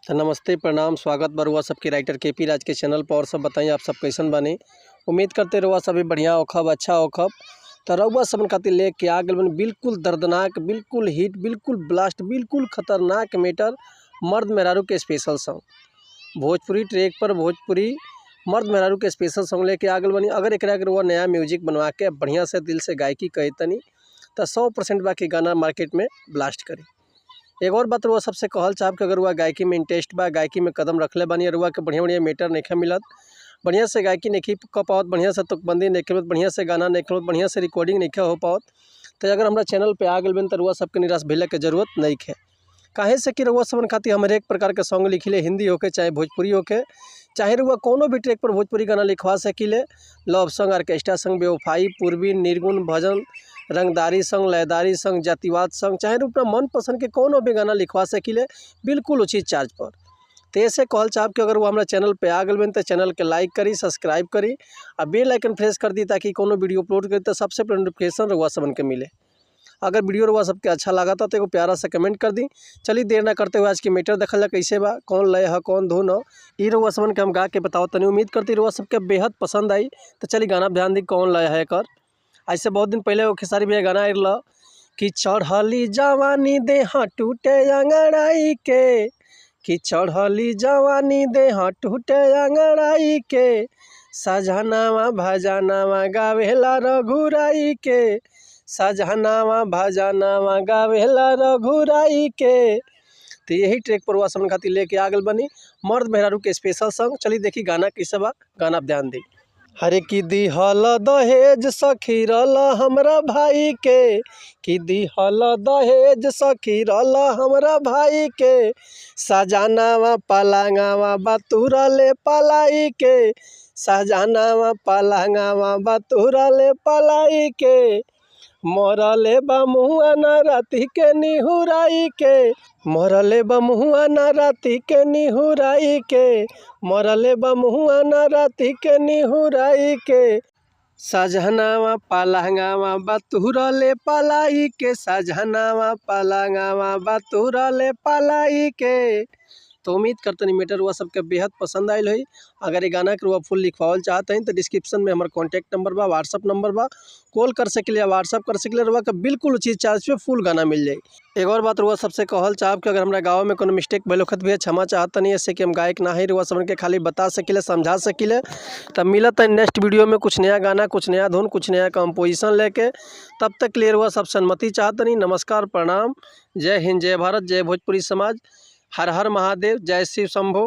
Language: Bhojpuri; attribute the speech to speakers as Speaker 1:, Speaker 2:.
Speaker 1: तो नमस्ते प्रणाम स्वागत बरुआ सबके राइटर केपी राज के चैनल पर। और सब बताइए आप सब कैसन बने। उम्मीद करते रहुआ सभी बढ़िया होखब अच्छा होखब। तो रउआ सबन खातिर लेके आ गए बने बिल्कुल दर्दनाक, बिल्कुल हिट, बिल्कुल ब्लास्ट, बिल्कुल खतरनाक मैटर मर्द मेहरारू के स्पेशल सॉन्ग भोजपुरी ट्रैक पर भोजपुरी मर्द मेहरारू के स्पेशल सॉन्ग लेके आ गए बनी। अगर एक रउआ नया म्यूजिक बनवा के बढ़िया से दिल से गायकी कही तनी तो 100% बाकी गाना मार्केट में ब्लास्ट करी। एक और बात रुआ सबसे कहल चाहब कि अगर रुआ गायकी में इंटरेस्ट बा, गायकी में कदम रखले बानी, रुआ के बढ़िया बढ़िया मैटर नहीं मिलत, बढ़िया से गायकी नहीं क पावत, बढ़िया से तुकबंदी नहीं मिलत, बढ़िया से गाना नहीं मिलत, बढ़िया से रिकॉर्डिंग नहीं हो पावत, तो अगर हमारा चैनल पे आ गए बन तो रुआ सबके निराश भेले के जरूरत नहीं है। काहे से कि रुआ सबन खातिर हम एक प्रकार के सॉन्ग लिखिले, हिंदी होके चाहे भोजपुरी होके, चाहे रुआ कोनो भी ट्रैक पर भोजपुरी गाना लिखवा सकिले। लव सॉन्ग, ऑर्केस्ट्रा सॉन्ग, बेवफाई, पूर्वी, निर्गुण, भजन, रंगदारी संग, लयदारी संग, जातिवाद संग, चाहे अपना मन पसंद के कोनो भी गाना लिखवा सकिले बिल्कुल उचित चार्ज पर। तो ऐसे कहल चाहब कि अगर वो हमारा चैनल पे आ गए तो चैनल के लाइक करी, सब्सक्राइब करी और बेल आइकन प्रेस कर दी ताकि कोनो वीडियो अपलोड करी तो सबसे पहले नोटिफिकेशन रउआ सबन के मिले। अगर वीडियो रउआ सबके अच्छा लगा था तो एगो प्यारा सा कमेंट कर दी। चलिए देर ना करते हुए आज की मैटर देखल जा कैसे बा, कौन लय है कौन धुन हो, ई रउआ सबन के हम गा के बताओ तनी। उम्मीद करती रउआ सबके बेहद पसंद आई। तो चलिए गाना ध्यान दी कौन लय है कर। ऐसे बहुत दिन पहले वो खेसारी भैया गाना आयल कि चढ़ली जवानी देहा टूटे अंगड़ाई के, कि चढ़ली जवानी देहा टूटे अंगड़ाई के, सजनावा भजनावा गावेला रघुराई के, सजनावा भजनावा गावेला रघुराई के। तो यही ट्रैक पर वह समन खातिर लेके आ गल बनी मर्द मेहरारू के स्पेशल सॉन्ग। चलिए देखी गाना कैसे बा, गाना ध्यान दी। हरे कि दिहल दहेज सखी रल हमरा भाई के, कि दिहल दहेज सखी रल हमरा भाई के, सजनावा पलंगावा बतुरले पलाई के, सजनावा पलंगावा बतुरले पलाई के, मरले बमुआ न राति के निहुराई के, मरले बमुआ न राति के निहुराई के, मरले बमुआ न राति के निहुराई के, सजनावा पलंगावा बतुरले पलाई के, सजनावा पलंगावा बतुरले पलाई के। तो उम्मीद करते नहीं मैटर हुआ सबके बेहद पसंद आयल है। अगर ये गाना के रुआ फुल लिखवावल चाहते हैं तो डिस्क्रिप्शन में हमारा कॉन्टैक्ट नंबर बा, व्हाट्सअप नंबर बा, कॉल कर सकिले या व्हाट्सअप कर सकिले। रुआ का बिल्कुल उचित चार्ज पे फुल गाना मिल जाए। एक और बात रुआ सबसे कहल चाहब कि अगर हमारा गाँव में कोनो मिस्टेक भलोखत भी है क्षमा चाहता नहीं, ऐसे कि हम गायक ना है, रुआ सबन के खाली बता सकिले समझा सकिले। तब मिलत है नेक्स्ट वीडियो में कुछ नया गाना, कुछ नया धुन, कुछ नया कंपोजिशन लेके। तब तक क्लियर हुआ सब सन्मति चाहता नहीं। नमस्कार प्रणाम, जय हिंद, जय भारत, जय भोजपुरी समाज, हर हर महादेव, जय शिव शंभो।